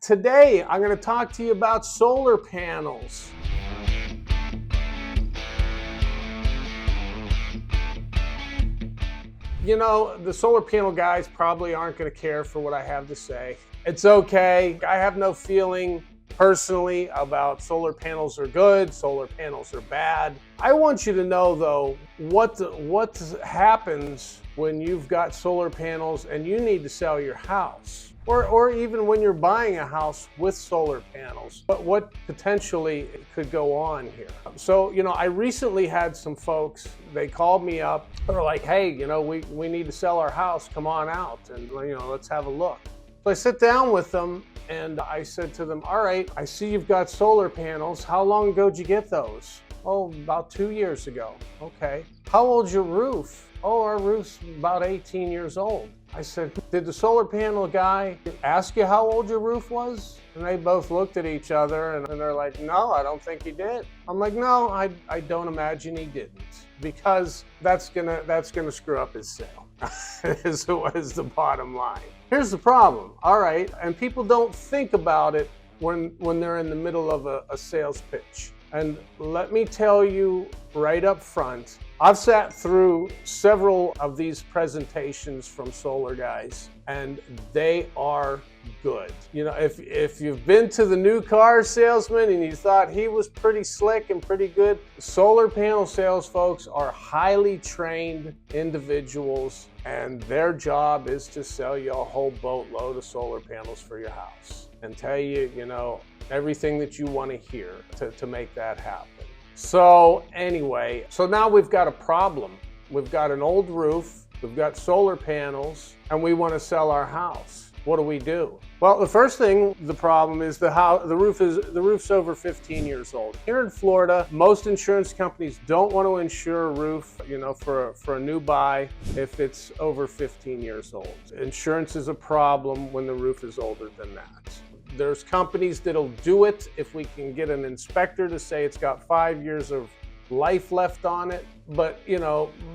Today, I'm going to talk to you about solar panels. You know, the solar panel guys probably aren't going to care for what I have to say. It's okay. I have no feeling personally about solar panels are good, solar panels are bad. I want you to know, though, what happens when you've got solar panels and you need to sell your house. Or even when you're buying a house with solar panels, but what potentially could go on here. So, I recently had some folks, they called me up, they're like, hey, we need to sell our house, come on out and, let's have a look. So I sit down with them and I said to them, all right, I see you've got solar panels. How long ago did you get those? Oh, about 2 years ago. Okay. How old's your roof? Oh, our roof's about 18 years old. I said, did the solar panel guy ask you how old your roof was? And they both looked at each other and they're like, no, I don't think he did. I'm like, no, I don't imagine he didn't, because that's gonna screw up his sale. is the bottom line. Here's the problem, all right, and people don't think about it when they're in the middle of a sales pitch. And let me tell you right up front, I've sat through several of these presentations from solar guys, and they are good. If you've been to the new car salesman and you thought he was pretty slick and pretty good, solar panel sales folks are highly trained individuals, and their job is to sell you a whole boatload of solar panels for your house and tell you, everything that you want to hear to make that happen. So anyway, so now we've got a problem. We've got an old roof, we've got solar panels, and we want to sell our house. What do we do? Well, the first thing, the problem is the roof's over 15 years old. Here in Florida, most insurance companies don't want to insure a roof, for a new buy if it's over 15 years old. Insurance is a problem when the roof is older than that. There's companies that'll do it if we can get an inspector to say it's got 5 years of life left on it. But,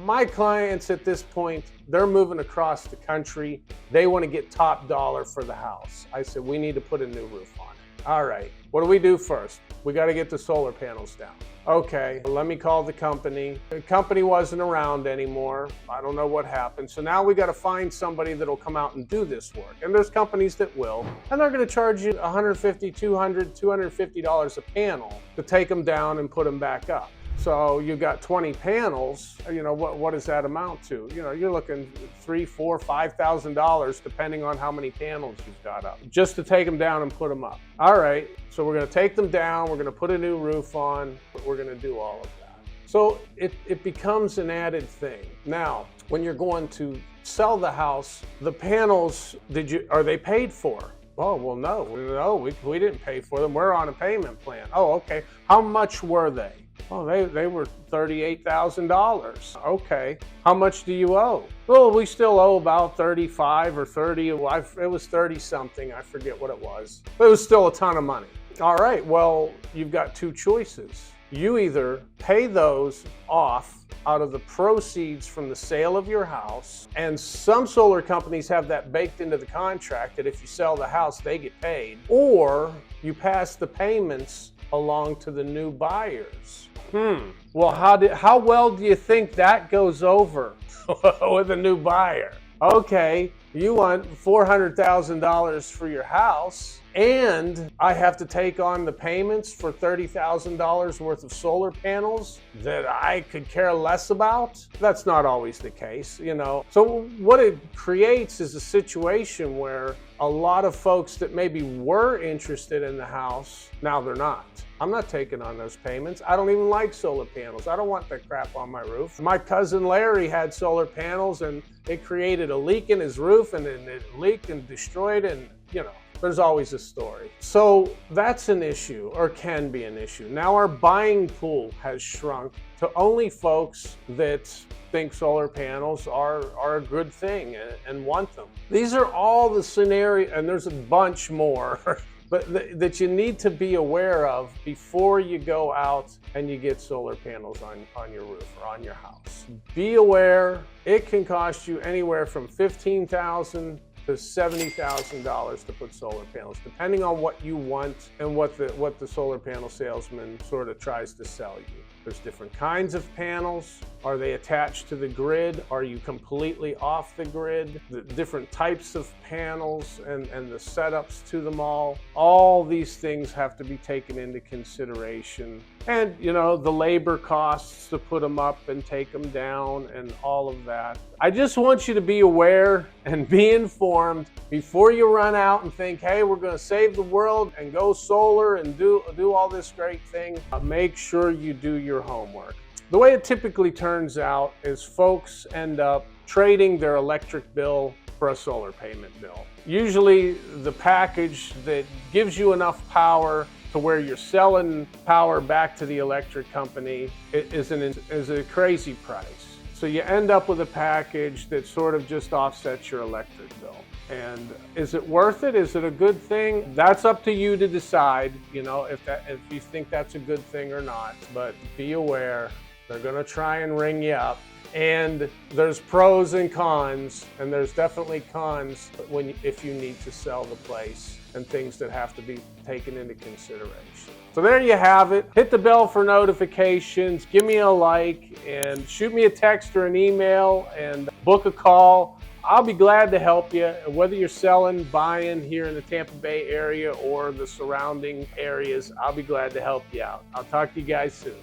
my clients at this point, they're moving across the country. They want to get top dollar for the house. I said, we need to put a new roof on it. All right, what do we do first? We got to get the solar panels down. Okay, let me call the company. The company wasn't around anymore. I don't know what happened. So now we got to find somebody that'll come out and do this work. And there's companies that will, and they're going to charge you $150, $200, $250 a panel to take them down and put them back up. So you've got 20 panels, what does that amount to? You're looking $3,000, $4,000, $5,000 depending on how many panels you've got up, just to take them down and put them up. All right, so we're gonna take them down, we're gonna put a new roof on, we're gonna do all of that. So it becomes an added thing. Now, when you're going to sell the house, the panels, are they paid for? Oh, well, no, we didn't pay for them. We're on a payment plan. Oh, okay. How much were they? Oh, they were $38,000. Okay. How much do you owe? Well, we still owe about 35 or 30. Well, it was 30 something. I forget what it was. But it was still a ton of money. All right. Well, you've got two choices. You either pay those off out of the proceeds from the sale of your house, and some solar companies have that baked into the contract that if you sell the house, they get paid, or you pass the payments along to the new buyers. Well, how well do you think that goes over with a new buyer? Okay, you want $400,000 for your house, and I have to take on the payments for $30,000 worth of solar panels that I could care less about? That's not always the case, So what it creates is a situation where a lot of folks that maybe were interested in the house, now they're not. I'm not taking on those payments. I don't even like solar panels. I don't want that crap on my roof. My cousin Larry had solar panels and it created a leak in his roof, and then it leaked and destroyed, and there's always a story. So that's an issue, or can be an issue. Now our buying pool has shrunk to only folks that think solar panels are a good thing and want them. These are all the scenarios, and there's a bunch more but that you need to be aware of before you go out and you get solar panels on your roof or on your house. Be aware, it can cost you anywhere from $15,000 to $70,000 to put solar panels, depending on what you want and what the solar panel salesman sort of tries to sell you. There's different kinds of panels. Are they attached to the grid? Are you completely off the grid? The different types of panels and the setups to them all these things have to be taken into consideration. And, you know, the labor costs to put them up and take them down and all of that. I just want you to be aware and be informed before you run out and think, hey, we're going to save the world and go solar and do all this great thing. Make sure you do your homework. The way it typically turns out is folks end up trading their electric bill for a solar payment bill. Usually the package that gives you enough power to where you're selling power back to the electric company is a crazy price. So you end up with a package that sort of just offsets your electric bill. And is it worth it? Is it a good thing? That's up to you to decide, you know, if you think that's a good thing or not. But be aware, they're going to try and ring you up. And there's pros and cons, and there's definitely cons if you need to sell the place and things that have to be taken into consideration. So there you have it. Hit the bell for notifications, give me a like, and shoot me a text or an email and book a call. I'll be glad to help you, whether you're selling, buying here in the Tampa Bay area or the surrounding areas. I'll be glad to help you out. I'll talk to you guys soon.